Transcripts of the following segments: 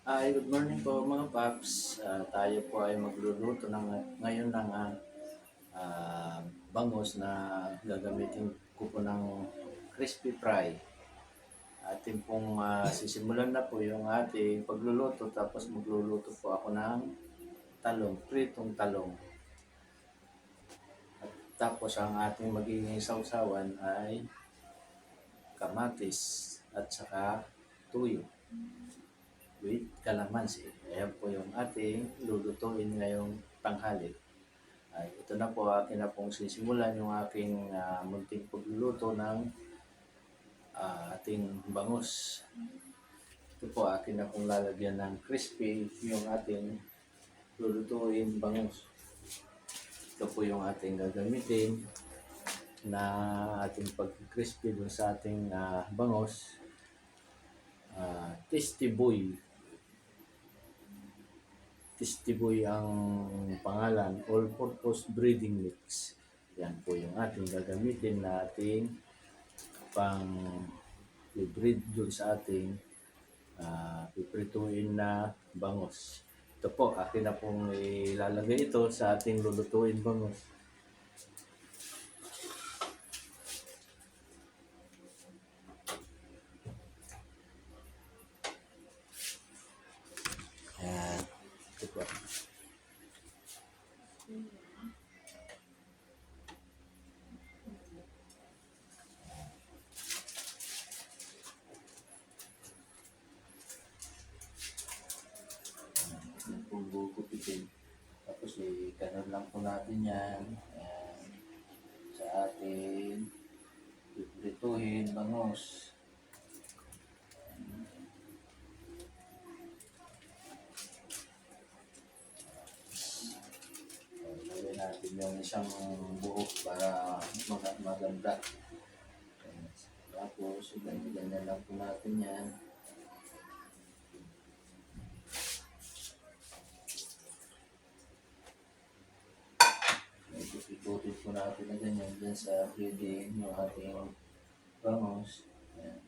Good morning po mga paps. Tayo po ay magluluto ngayon ng bangus na gagamitin ko po ng crispy fry. Ating pong sisimulan na po yung ating pagluluto tapos magluluto po ako ng pritong talong. At tapos ang ating magiging sausawan ay kamatis at saka tuyo with calamansi. Ayan po yung ating lulutuin ngayong tanghali. Ito na po, akin na pong sisimulan yung aking munting pagluluto ng ating bangus. Ito po, akin na pong lalagyan ng crispy yung ating lulutuin bangus. Ito po yung ating gagamitin na ating pag-crispy dun sa ating bangus. Tasty Boy. Tasty Boy ang pangalan, all-purpose breeding mix. Yan po yung ating gagamitin na ating pang i-breed dun sa ating piprituin na bangus. Ito po, akin na pong ilalagay ito sa ating lulutuin bangus. Ayan, ito po. Gugupitin. Tapos ganun lang po natin yan. Ayan. Sa ating piprituhin bangus. Lagyan natin yung isang buhok para maganda. Tapos, ganyan lang po natin yan. Ikutin po natin na ganyan dyan sa feeding yung ating bangus. Ayan.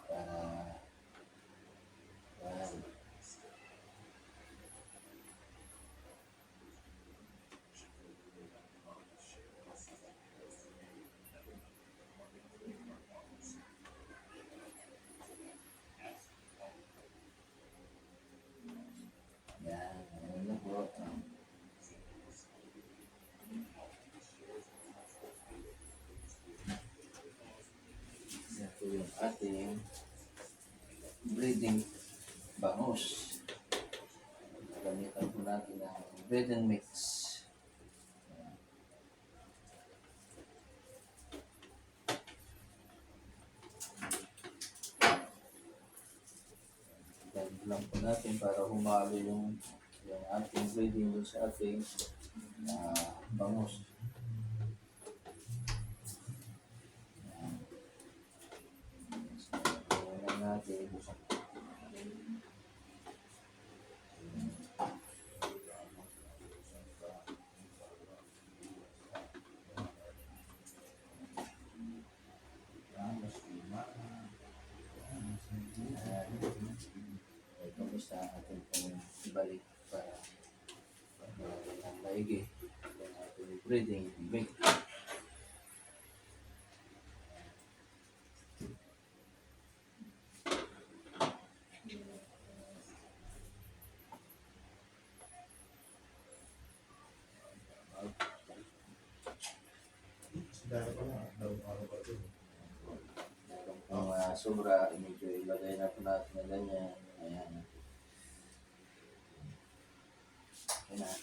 Ayan. Ayan. Ayan na po. Ayan po yung ating breeding bangus. Gamitan po natin ang breeding mix. Ganito lang po natin para humalo yung ating breeding dun sa ating bangus. Ayan natin. Ito basta atin pong ibalik para maigi ang ating breeding mix. Kung sobra, medyo ilagay na po natin na ganyan. Ayan. Ayan na.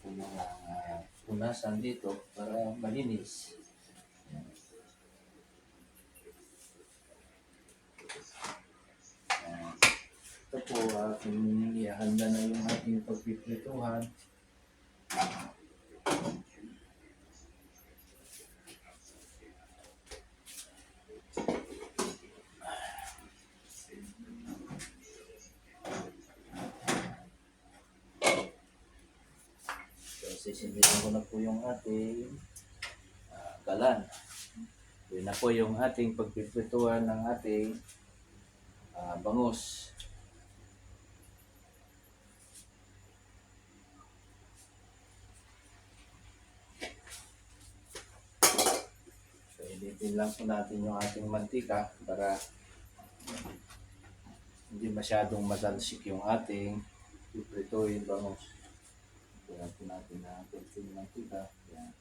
Yung mga punasan dito para malinis. Ito po, ihanda na yung ating pagpiprituhan. sisindihan ko na po yung ating kalan. Yun na po yung ating pagpiprituhan ng ating bangus. So, initin lang po natin yung ating mantika para hindi masyadong matalsik yung ating piprituhin bangus. Kaya po natin na konting mantika. Yan.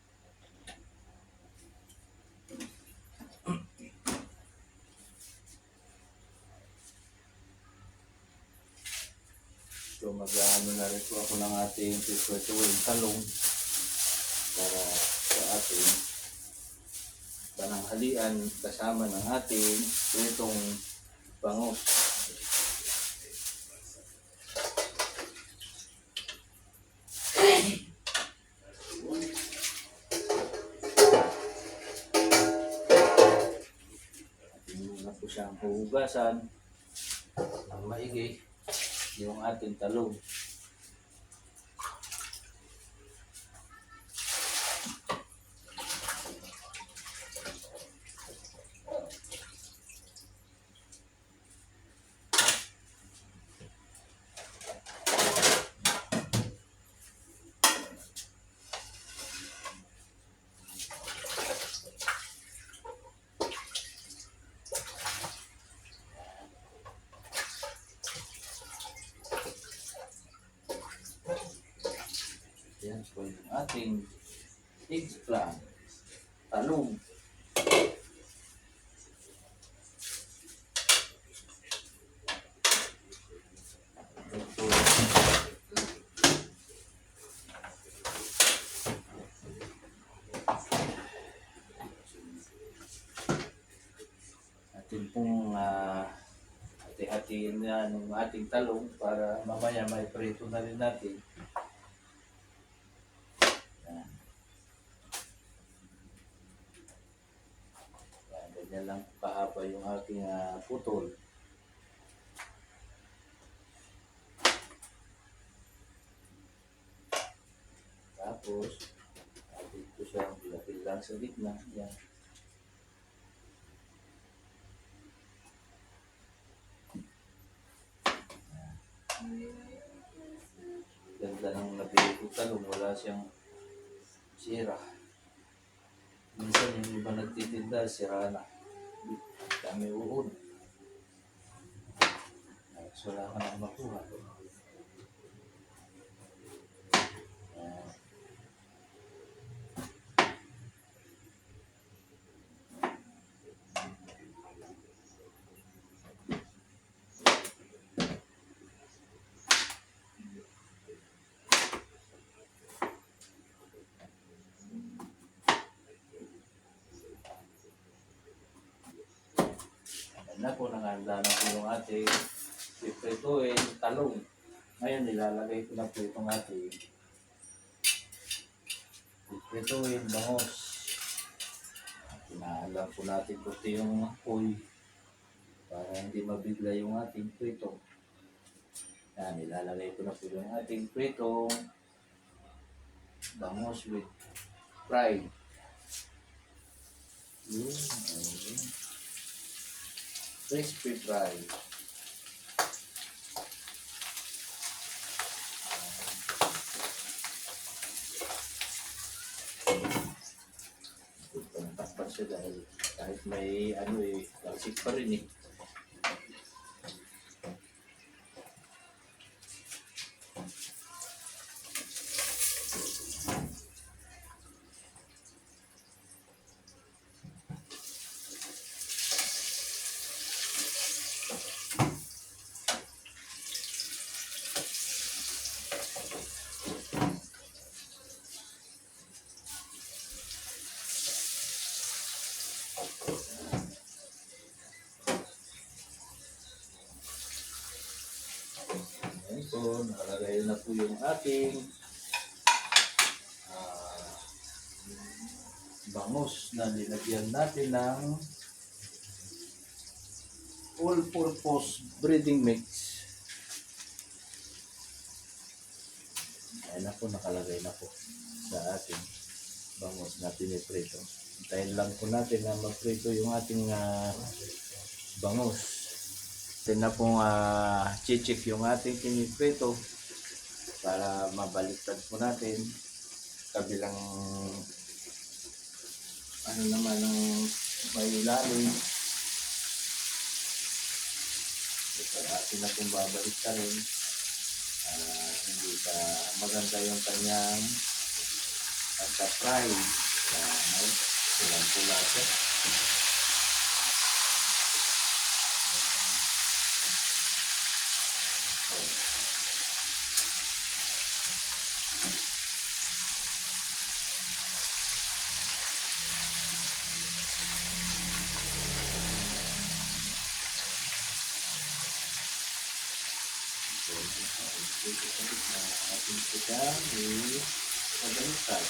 So mag-ano na rin po ako ng ating piprituhin talong para sa ating pananghalian kasama ng ating pritong bangus. Atin muna po siyang huhugasan ng maigi yung ating talong. Yan po yung ating eggplant, talong. Ito. Atin pong hati-hatiin na ng ating talong para mamaya may prito na rin natin. Yan. Yan, ganyan lang kahaba yung ating putol. Tapos, atin ko siyang bilapil lang sa gitna. Yan. Ganda ng nabili ko talong, wala siyang sira. Minsan yung iba nagtitinda, sira na. Kami uod. So, wala ka nang makuha. Na po, nanganda na po yung ating piprituhin talong. Ngayon, nilalagay ko na po itong ating piprituhin bangus. Pinaalam po natin puti yung apoy para hindi mabigla yung ating prito. Yan, nilalagay ko na po yung ating pritong bangus with fried. Crispy fried. Takpan siya dahil kahit may talsik pa rin eh. Ayan po, nakalagay na po yung ating bangus na nilagyan natin ng all-purpose breeding mix. Ayan na po, nakalagay na po sa ating bangus na piniprito. Hintayin lang po natin na maprito yung ating bangus. Ito na pong chichik yung ating piniprito para mabaliktad po natin. Kabilang ano naman ang may ilalim. Ito atin na pong babaliktarin. Hindi pa maganda yung kanyang pagka-fry. Pulang-pula siya. Ating sitang pagalitan.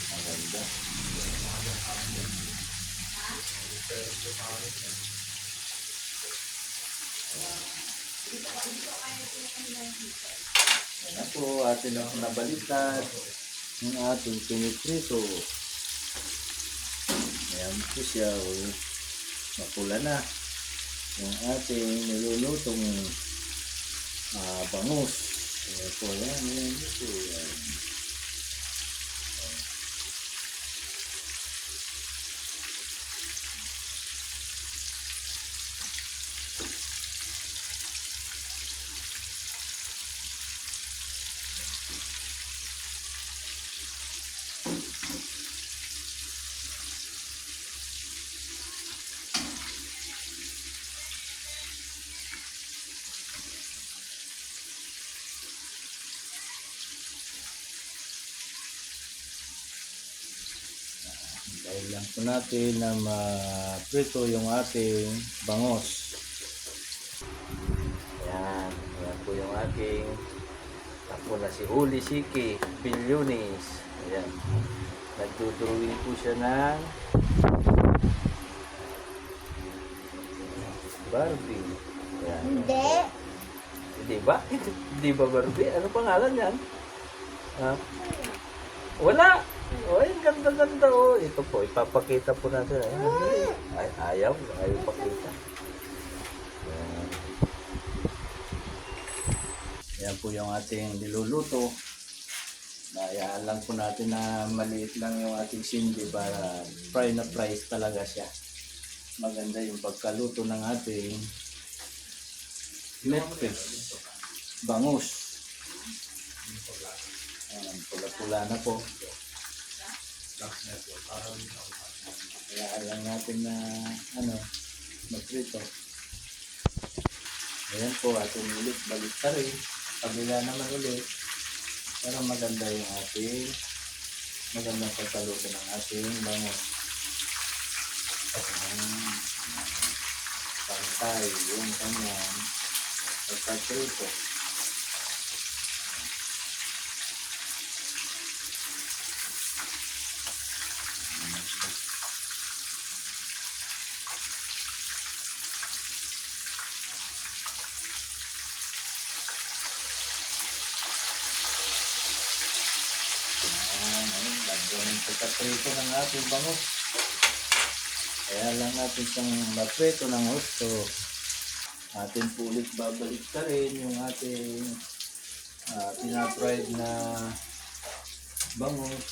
Maganda. Yan na po, atin ang nabaliktad yung ating piniprito. Ayan po siya. Mapula na yung ating nilulutong bangus. Ayan po yan. Ayan po yan. Dahil lang po natin na maprito yung ating bangus. Ayan. Ayan po yung ating ako na si Huli Siki Bilyonis. Ayan. Nagtuturuin po siya ng Barbie. Ayan. Hindi. Hindi ba? Hindi ba Barbie? Ano pangalan yan? Ha? Wala! Oh, ay, ganda-ganda oh. Ito po, ipapakita po natin. Ay, ayaw pakita. Yan po yung ating niluluto. Hayaan lang po natin na maliit lang yung ating sindi para fry na fry talaga siya. Maganda yung pagkaluto ng ating meat fish. Bangus. Ayan, pula-pula na po. Hayaan lang natin na maprito. Ayan po, ating ulit balik na rin. Kabila naman ulit para maganda yung ating magandang pagkaluto ng ating bangus. Pantay yung kanyang pagkaprito. Yung pagkaprito ng ating bangus. Kaya lang natin siyang maprito ng gusto. Atin po ulit babalik ka rin yung ating pinapride na bangus.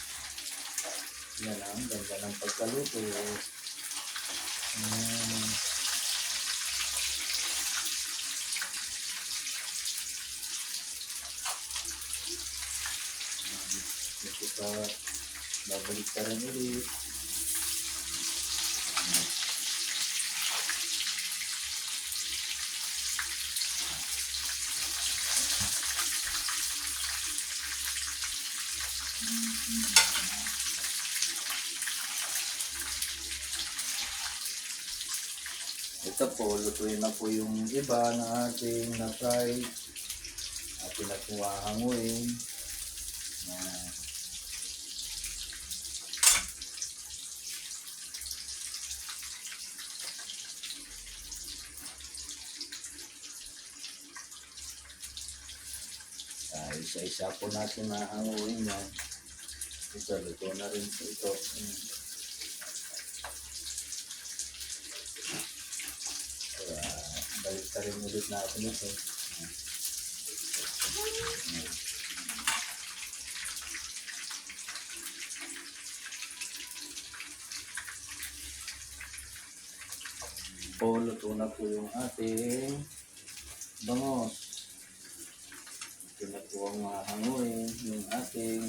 Yan ang ganda ng pagkaluto. Ito pa babalik ka rin ulit. Ito po, lutuin na po yung iba na ating na-fry. Ating nakuhahanguin. Yan. Isa-isa po natin mahanguin yan. Ito, luto na rin po ito. Kaya, balik ka rin ulit natin ito. Po, luto na po yung ating bangos. Ito na po ang mahanguin yung ating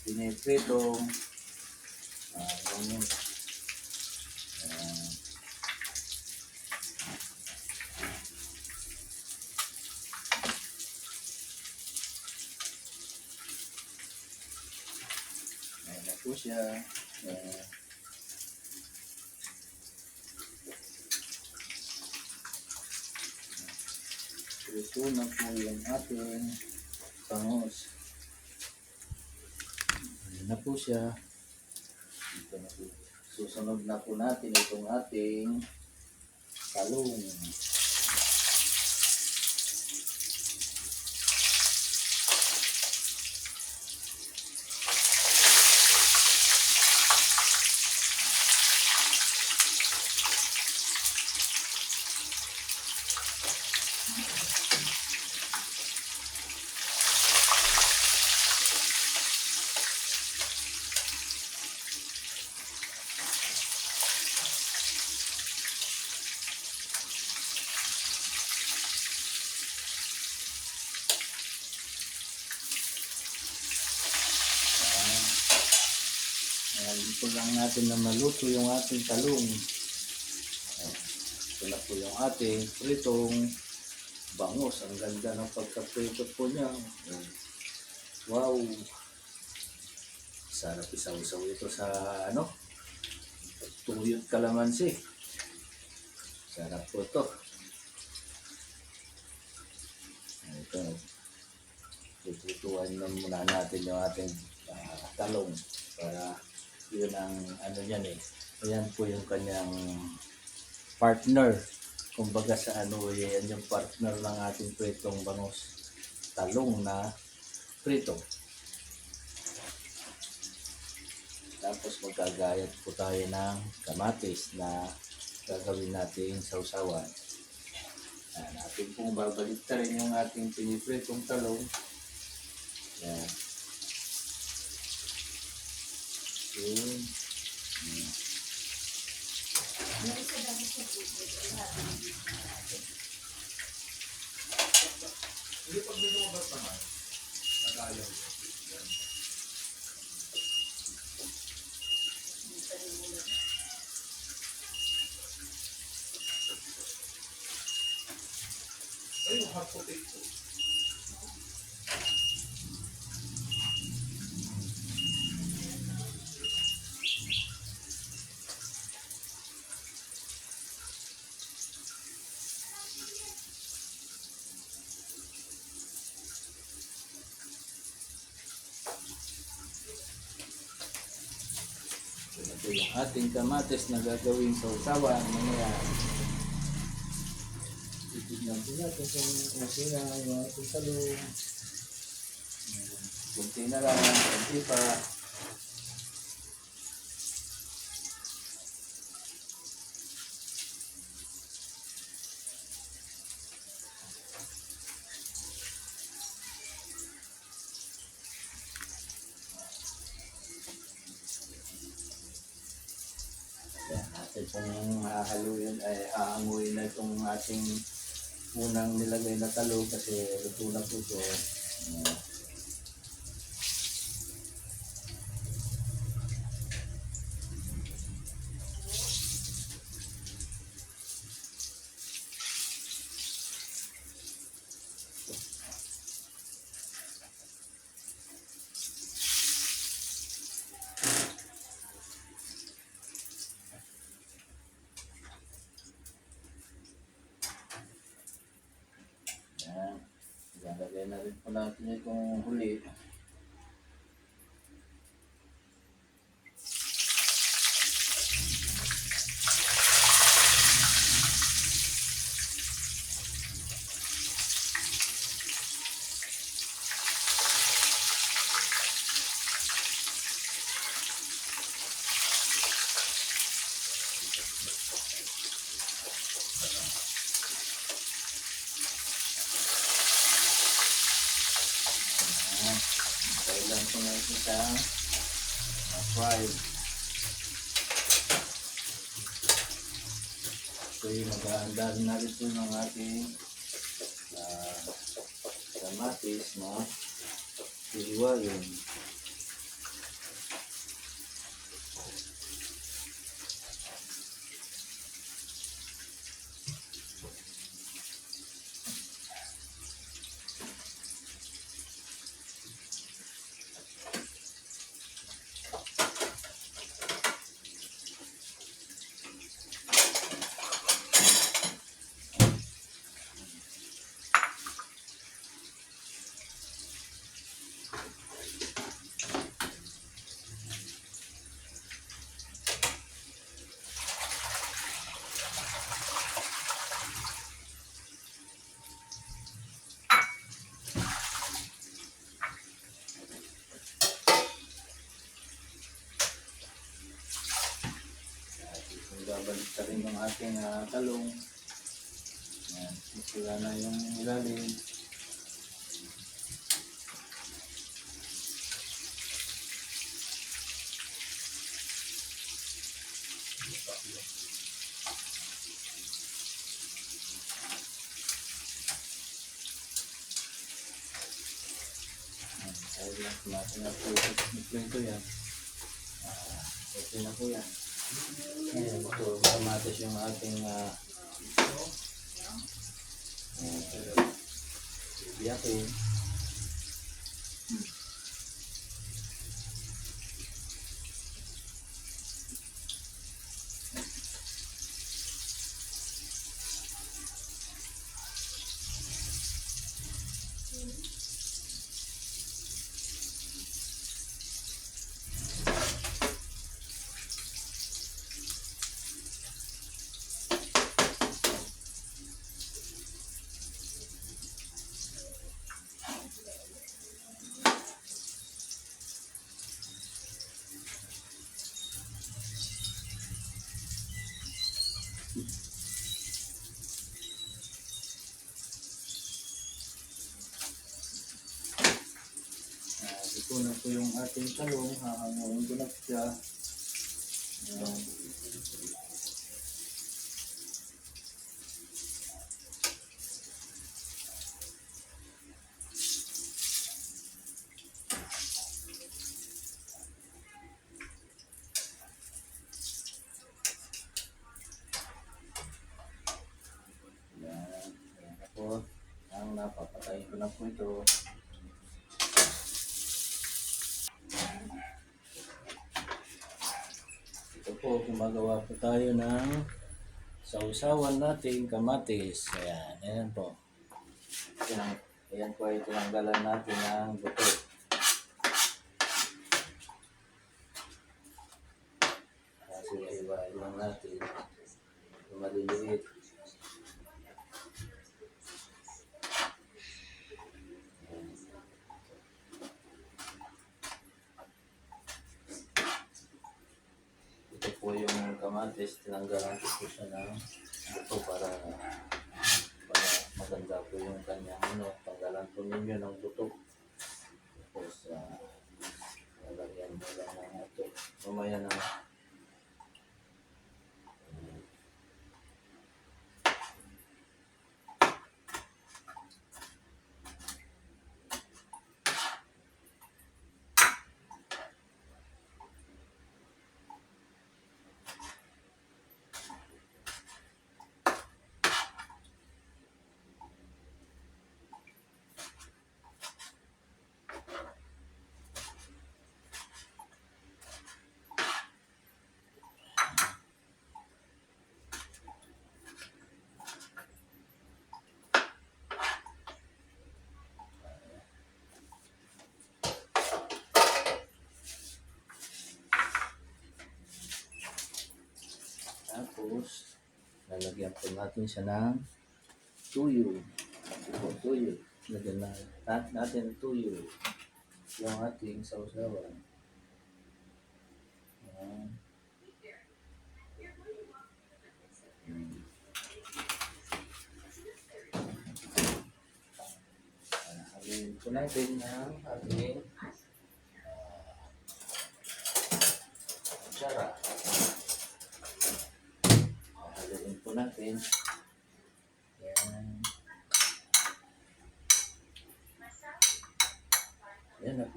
pinipritong bangos. Ayan na po siya. Ito na po yung ating bangos. Ayan na po siya. Ito na po. Susunod na po natin itong ating talong. Ito lang natin na maluto yung ating talong. Ito na po yung ating pritong bangos. Ang ganda ng pagkaprito po niya. Wow! Sarap isaw-saw ito sa tuyot kalamansi. Sarap po ito. Ito. Tututuan na muna natin yung ating talong para yun ang yan eh. Ayan po yung kanyang partner. Kumbaga sa yan yung partner ng ating pritong bangos. Talong na prito. Tapos magkagayat po tayo ng kamatis na gagawin natin sausawan. Natin pong babalik ta rin yung ating pinipritong talong. Yan. Okay. Hindi pag binubas naman, nag-ayaw. Ay, yung hot potato. Ito yung ating kamatis na gagawin sa usawan. Mamaya, titignan po natin kung okay na yung ating talong. Kunti na lang, kunti pa. Natin pong hahaluin ay aanguin na itong ating unang nilagay na talong kasi luto na po ito. Ilalagay na rin po natin itong huli. po natin sa fried. So yung mag-aanda na rin po ng ating kamatis na hihiwain. Babalik ka rin ng ating talong. Ayan, sila na yung ilalim. Dahil lang natin na po ito yan. Okay na po yan. Ayan, ito, kamatis yung ating biyakin. Ito na po yung ating talong. Hahanguin ko na siya. Ayan. Ayan na po. Ang napapatayin ko na po ito. Ito po, gumagawa po tayo ng sausawan natin kamatis. Ayan, ayan po. Ayan po ay tinanggalan natin ng buto. Kasi iwain lang natin. Yung maliliit. Ito po yung kamatis, tinanggalan ko po siya ng buto para maganda po yung kanyang tanggalan po ninyo ng buto. Tapos, lalagyan mo lang ng ito. Mamaya na. Tapos, lalagyan po natin siya ng tuyo. Ito, tuyo. Lagyan natin tuyo. Yung ating sausawan. Ayan. Haluin po natin ng ating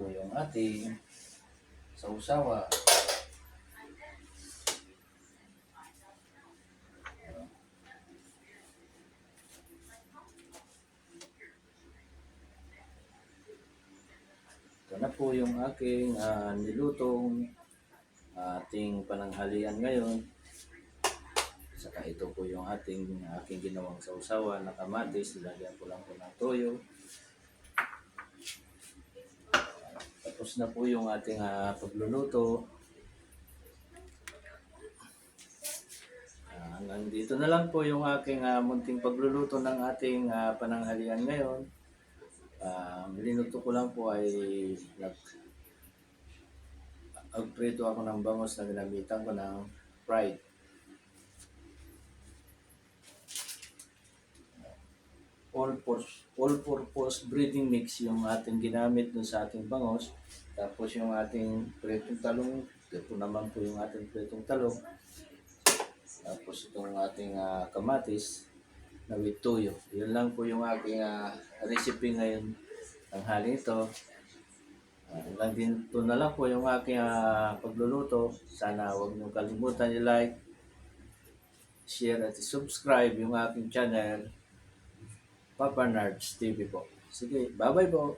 po yung ating sausawa. Ito na po yung aking nilutong ating pananghalian ngayon. Saka ito po yung aking ginawang sausawa na kamatis. Nilagyan ko lang po ng toyo. Tapos na po yung ating pagluluto. Hanggang dito na lang po yung aking munting pagluluto ng ating pananghalian ngayon. Linuto ko lang po ay nagprito ako ng bangos na ginamitan ko ng fried. All-purpose breading mix yung ating ginamit dun sa ating bangos. Tapos yung ating pritong talong, ito naman po yung ating pritong talong. Tapos itong ating kamatis na with toyo. Yun lang po yung aking recipe ngayon tanghali ito. Hanggang dito na lang po yung aking pagluluto. Sana huwag niyong kalimutan i-like, share at subscribe yung aking channel, Papa Nards TV po. Sige, bye-bye po.